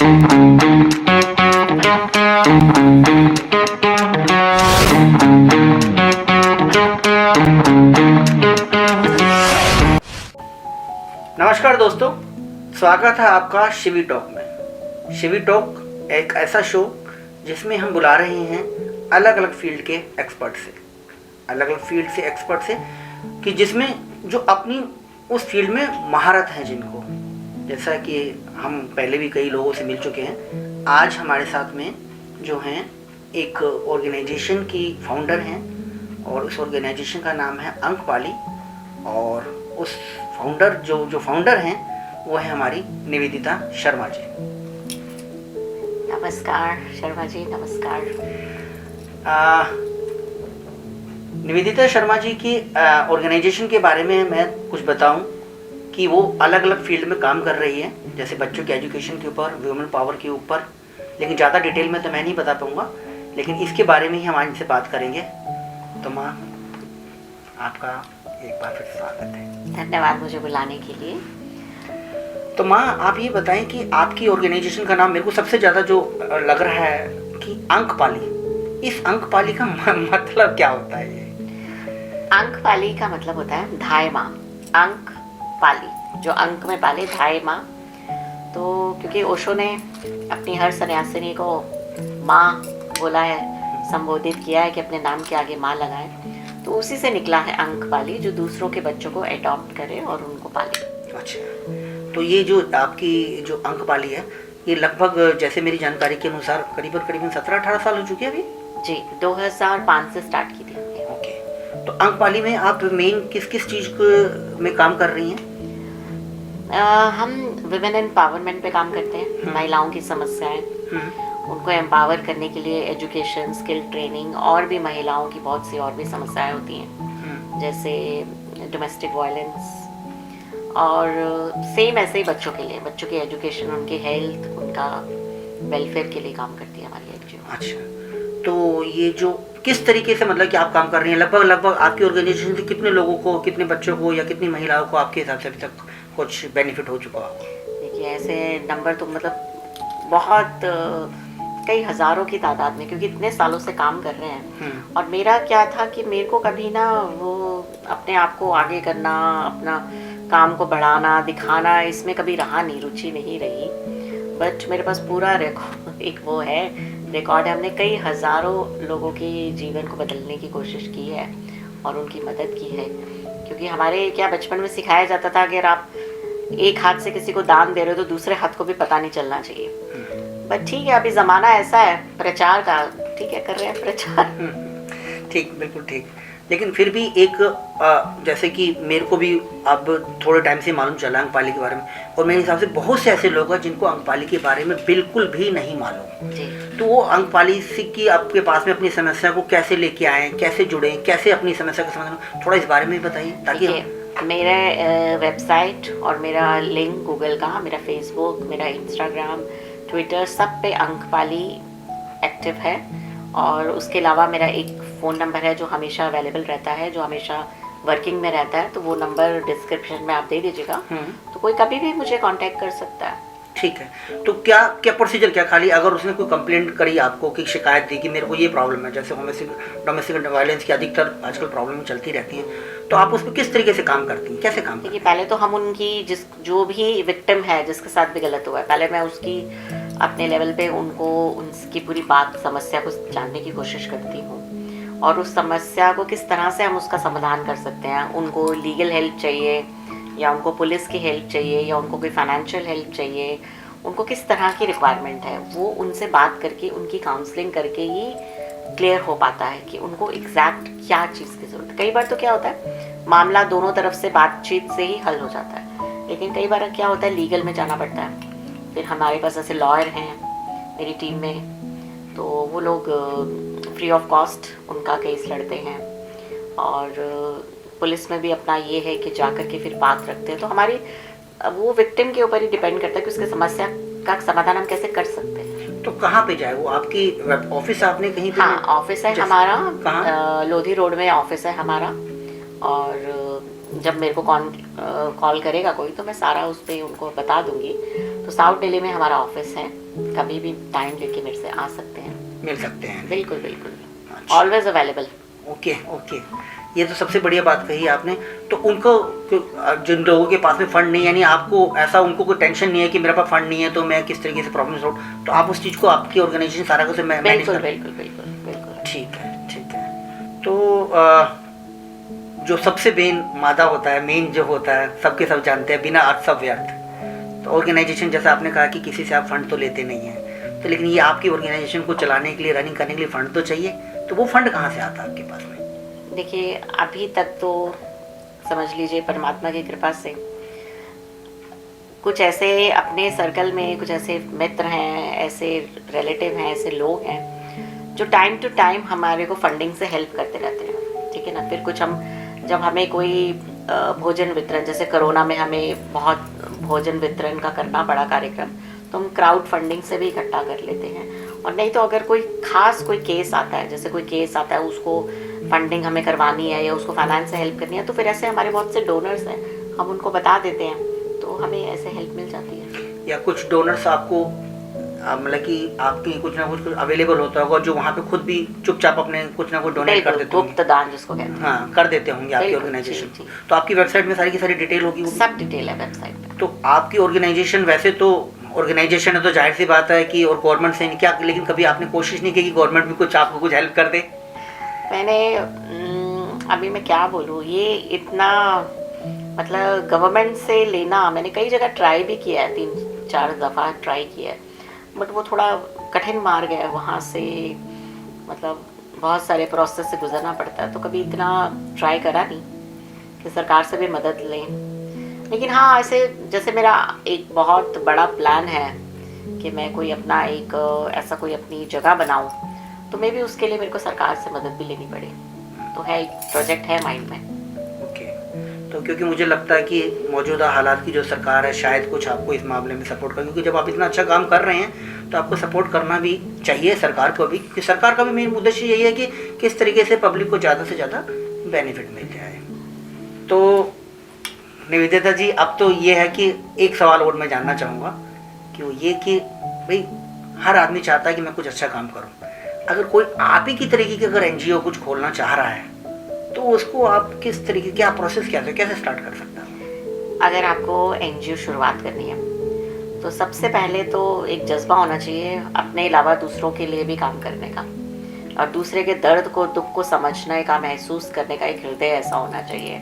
नमस्कार दोस्तों, स्वागत है आपका शिवी टॉक में। शिवी टॉक एक ऐसा शो जिसमें हम बुला रहे हैं अलग अलग फील्ड के एक्सपर्ट से कि जिसमें जो अपनी उस फील्ड में महारत है जिनको, जैसा कि हम पहले भी कई लोगों से मिल चुके हैं। आज हमारे साथ में जो हैं एक ऑर्गेनाइजेशन की फाउंडर हैं और उस ऑर्गेनाइजेशन का नाम है अंकपाली, और उस जो फाउंडर हैं वो है हमारी निवेदिता शर्मा जी। नमस्कार शर्मा जी, नमस्कार। निवेदिता शर्मा जी की ऑर्गेनाइजेशन के बारे में मैं कुछ बताऊं कि वो अलग अलग फील्ड में काम कर रही है, जैसे बच्चों के एजुकेशन के ऊपर, वुमेन पावर के ऊपर, लेकिन ज़्यादा डिटेल में तो मैं नहीं बता पाऊँगा, लेकिन इसके बारे में ही हम आज इनसे बात करेंगे। तो माँ, आपका एक बार फिर स्वागत है। धन्यवाद मुझे बुलाने के लिए। तो माँ, आप ये बताएं कि आपकी ऑर्गेनाइजेशन का नाम मेरे को सबसे ज़्यादा जो लग रहा है कि अंकपाली, इस अंकपाली का मतलब क्या होता है? ये अंकपाली का मतलब होता है धाय माँ। अंक पाली, जो अंक में पाले, धाय माँ। तो क्योंकि ओशो ने अपनी हर सन्यासिनी को माँ बोला है, संबोधित किया है कि अपने नाम के आगे माँ लगाए, तो उसी से निकला है अंकपाली, जो दूसरों के बच्चों को अडॉप्ट करे और उनको पाले। अच्छा, तो ये जो आपकी जो अंकपाली है, ये लगभग जैसे मेरी जानकारी के अनुसार करीबन 17-18 साल हो चुके हैं अभी? जी, 2005 से स्टार्ट की थी। ओके, तो अंकपाली में आप मेन किस चीज़ में काम कर रही हैं? हम विमेन एम्पावरमेंट पे काम करते हैं। महिलाओं की समस्याएं, उनको एम्पावर करने के लिए एजुकेशन, स्किल ट्रेनिंग, और भी महिलाओं की बहुत सी और भी समस्याएं होती हैं, जैसे डोमेस्टिक वायलेंस, और सेम ऐसे ही बच्चों के लिए, बच्चों की एजुकेशन, उनकी हेल्थ, उनका वेलफेयर के लिए काम करती है हमारी एनजीओ। अच्छा, तो ये जो किस तरीके से मतलब कि आप काम कर रही हैं, लगभग आपकी ऑर्गेनाइजेशन से कितने लोगों को, कितने बच्चों को या कितनी महिलाओं को आपके हिसाब से अभी तक कुछ बेनिफिट हो चुका है? देखिए, ऐसे नंबर तो मतलब बहुत कई हज़ारों की तादाद में, क्योंकि इतने सालों से काम कर रहे हैं। और मेरा क्या था कि मेरे को कभी ना वो अपने आप को आगे करना, अपना काम को बढ़ाना, दिखाना, इसमें कभी रहा नहीं, रुचि नहीं रही। बट मेरे पास पूरा रिकॉर्ड है। हमने कई हज़ारों लोगों के जीवन को बदलने की कोशिश की है और उनकी मदद की है। क्योंकि हमारे क्या बचपन में सिखाया जाता था, अगर आप एक हाथ से किसी को दान दे रहे हो तो दूसरे हाथ को भी पता नहीं चलना चाहिए। बट ठीक है, अभी ज़माना ऐसा है प्रचार का, ठीक है, कर रहे हैं प्रचार। ठीक, बिल्कुल ठीक। लेकिन फिर भी एक जैसे कि मेरे को भी अब थोड़े टाइम से मालूम चला अंकपाली के बारे में, और मेरे हिसाब से बहुत से ऐसे लोग हैं जिनको अंकपाली के बारे में बिल्कुल भी नहीं मालूम। तो वो अंकपाली से की आपके पास में अपनी समस्या को कैसे लेके आए, कैसे जुड़े, कैसे अपनी समस्या का समाधान, थोड़ा इस बारे में बताइए। ताकि मेरा वेबसाइट और मेरा लिंक गूगल का, मेरा फेसबुक, मेरा इंस्टाग्राम, ट्विटर, सब पे अंकपाली एक्टिव है। और उसके अलावा मेरा एक फ़ोन नंबर है जो हमेशा अवेलेबल रहता है, जो हमेशा वर्किंग में रहता है, तो वो नंबर डिस्क्रिप्शन में आप दे दीजिएगा, तो कोई कभी भी मुझे कांटेक्ट कर सकता है। ठीक है। तो क्या प्रोसीजर, क्या खाली अगर उसने कोई कंप्लेंट करी आपको, कि शिकायत दी कि मेरे को ये प्रॉब्लम है, जैसे डोमेस्टिक वायलेंस की अधिकतर आजकल प्रॉब्लम चलती रहती हैं, तो आप उस पर किस तरीके से काम करती हैं, कैसे काम करती हैं? देखिए, पहले तो हम उनकी जो भी विक्टिम है, जिसके साथ भी गलत हुआ है, पहले मैं उसकी अपने लेवल पे उनको उनकी पूरी बात, समस्या को जानने की कोशिश करती हूँ, और उस समस्या को किस तरह से हम उसका समाधान कर सकते हैं। उनको लीगल हेल्प चाहिए, या उनको पुलिस की हेल्प चाहिए, या उनको कोई फाइनेंशियल हेल्प चाहिए, उनको किस तरह की रिक्वायरमेंट है, वो उनसे बात करके, उनकी काउंसलिंग करके ही क्लियर हो पाता है कि उनको एग्जैक्ट क्या चीज़ की ज़रूरत है। कई बार तो क्या होता है, मामला दोनों तरफ से बातचीत से ही हल हो जाता है, लेकिन कई बार क्या होता है, लीगल में जाना पड़ता है। फिर हमारे पास ऐसे लॉयर हैं मेरी टीम में, तो वो लोग फ्री ऑफ कॉस्ट उनका केस लड़ते हैं, और पुलिस में भी अपना ये है कि जाकर के फिर बात रखते हैं। तो हमारी वो विक्टिम के ऊपर ही डिपेंड करता है कि उसके समस्या का समाधान हम कैसे कर सकते हैं। तो कहाँ पे जाए वो? आपकी ऑफिस आपने कहीं पे? हाँ, ऑफिस है हमारा, लोधी रोड में ऑफिस है हमारा, और जब मेरे को कॉल करेगा कोई तो मैं सारा उस पर उनको बता दूंगी। तो साउथ दिल्ली में हमारा ऑफिस है, कभी भी टाइम लेके मेरे से आ सकते हैं, मिल सकते हैं। बिल्कुल बिल्कुल, अच्छा। Always available. ओके ओके, ये तो सबसे बढ़िया बात कही आपने। तो उनको, जिन लोगों के पास में फंड नहीं, यानी आपको ऐसा उनको कोई टेंशन नहीं है कि मेरे पास फंड नहीं है तो मैं किस तरीके से प्रॉब्लम सॉल्व, तो आप उस चीज़ को आपकी ऑर्गेनाइजेशन सारा कुछ मैनेज बिल्कुल कर। बिल्कुल बिल्कुल बिल्कुल। ठीक है ठीक है। तो जो सबसे मेन मादा होता है, मेन जो होता है, सबके सब जानते हैं, बिना अर्थ सब व्यर्थ। तो ऑर्गेनाइजेशन, जैसा आपने कहा कि किसी से आप फंड तो लेते नहीं हैं, तो लेकिन ये आपकी ऑर्गेनाइजेशन को चलाने के लिए, रनिंग करने के लिए फंड तो चाहिए, तो वो फंड कहाँ से आता है आपके पास में? देखिए, अभी तक तो समझ लीजिए परमात्मा की कृपा से कुछ ऐसे अपने सर्कल में कुछ ऐसे मित्र हैं, ऐसे रिलेटिव हैं, ऐसे लोग हैं जो टाइम टू टाइम हमारे को फंडिंग से हेल्प करते रहते हैं, ठीक है ना। फिर कुछ हम, जब हमें कोई भोजन वितरण, जैसे कोरोना में हमें बहुत भोजन वितरण का करना पड़ा कार्यक्रम, तो हम क्राउड फंडिंग से भी इकट्ठा कर लेते हैं। और नहीं तो अगर कोई खास कोई केस आता है, जैसे कोई केस आता है, उसको फंडिंग हमें करवानी है या उसको फाइनेंस से हेल्प करनी है, तो फिर ऐसे हमारे बहुत से डोनर्स हैं, हम उनको बता देते हैं, तो हमें ऐसे हेल्प मिल जाती है। या कुछ डोनर्स आपको मतलब कि आपकी कुछ ना कुछ अवेलेबल होता होगा, जो वहाँ पे खुद भी चुपचाप अपने कुछ ना कुछ डोनेट कर देते होंगे, गुप्त दान जिसको कहते हैं। हाँ, कर देते होंगे आपकी बिल्कुल, ऑर्गेनाइजेशन। जी, जी। तो आपकी वेबसाइट में सारी की सारी डिटेल होगी? सब डिटेल है वेबसाइट पे। तो आपकी ऑर्गेनाइजेशन, वैसे तो ऑर्गेनाइजेशन है तो जाहिर सी बात है कि, और गवर्नमेंट से क्या, लेकिन कभी आपने कोशिश नहीं की कि गवर्नमेंट भी कुछ आपको कुछ हेल्प कर दे? मैंने अभी मैं क्या बोलूँ, ये इतना मतलब गवर्नमेंट से लेना, मैंने कई जगह ट्राई भी किया है, 3-4 दफ़ा ट्राई किया है, बट वो थोड़ा कठिन मार्ग है, वहाँ से मतलब बहुत सारे प्रोसेस से गुजरना पड़ता है, तो कभी इतना ट्राई करा नहीं कि सरकार से भी मदद लें। लेकिन हाँ, ऐसे जैसे मेरा एक बहुत बड़ा प्लान है कि मैं कोई अपना एक ऐसा कोई अपनी जगह बनाऊं, तो मे भी उसके लिए मेरे को सरकार से मदद भी लेनी पड़े, तो है, एक प्रोजेक्ट है माइंड में। ओके। तो क्योंकि मुझे लगता है कि मौजूदा हालात की जो सरकार है, शायद कुछ आपको इस मामले में सपोर्ट कर, क्योंकि जब आप इतना अच्छा काम कर रहे हैं तो आपको सपोर्ट करना भी चाहिए सरकार को भी, क्योंकि सरकार का भी मेन उद्देश्य यही है कि किस तरीके से पब्लिक को ज़्यादा से ज़्यादा बेनिफिट मिल जाए। तो निवेदिता जी, अब तो ये है कि एक सवाल और मैं जानना चाहूँगा कि वो ये कि भाई हर आदमी चाहता है कि मैं कुछ अच्छा काम करूँ। अगर कोई आप ही की तरीके की अगर एनजीओ कुछ खोलना चाह रहा है, तो उसको आप किस तरीके, क्या प्रोसेस, कैसे स्टार्ट कर सकता है? अगर आपको एनजीओ शुरुआत करनी है तो सबसे पहले तो एक जज्बा होना चाहिए अपने अलावा दूसरों के लिए भी काम करने का, और दूसरे के दर्द को, दुख को समझने का, महसूस करने का एक हृदय ऐसा होना चाहिए,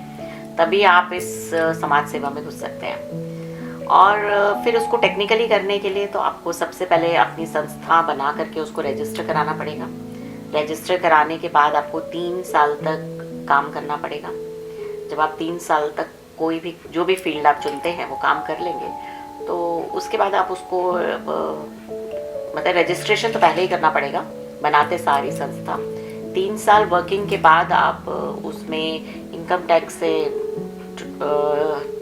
तभी आप इस समाज सेवा में घुस सकते हैं। और फिर उसको टेक्निकली करने के लिए तो आपको सबसे पहले अपनी संस्था बना करके उसको रजिस्टर कराना पड़ेगा। रजिस्टर कराने के बाद आपको 3 साल तक काम करना पड़ेगा। जब आप 3 साल तक कोई भी, जो भी फील्ड आप चुनते हैं वो काम कर लेंगे, तो उसके बाद आप उसको मतलब रजिस्ट्रेशन तो पहले ही करना पड़ेगा, बनाते सारी संस्था। 3 साल वर्किंग के बाद आप उसमें इनकम टैक्स से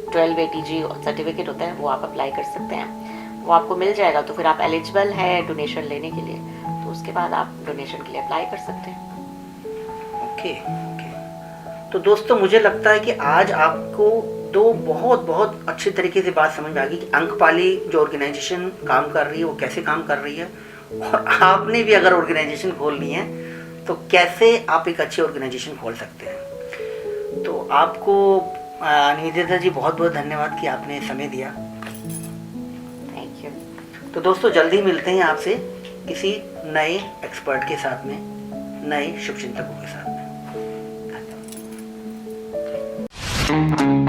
12 ATG सर्टिफिकेट होता है, वो आप अप्लाई कर सकते हैं, वो आपको मिल जाएगा, तो फिर आप एलिजिबल है डोनेशन लेने के लिए, तो उसके बाद आप डोनेशन के लिए अप्लाई कर सकते हैं। ओके। तो दोस्तों, मुझे लगता है कि आज आपको दो बहुत अच्छे तरीके से बात समझ में आ गई कि अंकपाली जो ऑर्गेनाइजेशन काम कर रही है वो कैसे काम कर रही है, और आपने भी अगर ऑर्गेनाइजेशन खोलनी है तो कैसे आप एक अच्छी ऑर्गेनाइजेशन खोल सकते हैं। तो आपको निवेदिता जी बहुत धन्यवाद कि आपने समय दिया। Thank you. तो दोस्तों, जल्दी मिलते हैं आपसे किसी नए एक्सपर्ट के साथ में, नए शुभचिंतकों के साथ में। धन्यवाद।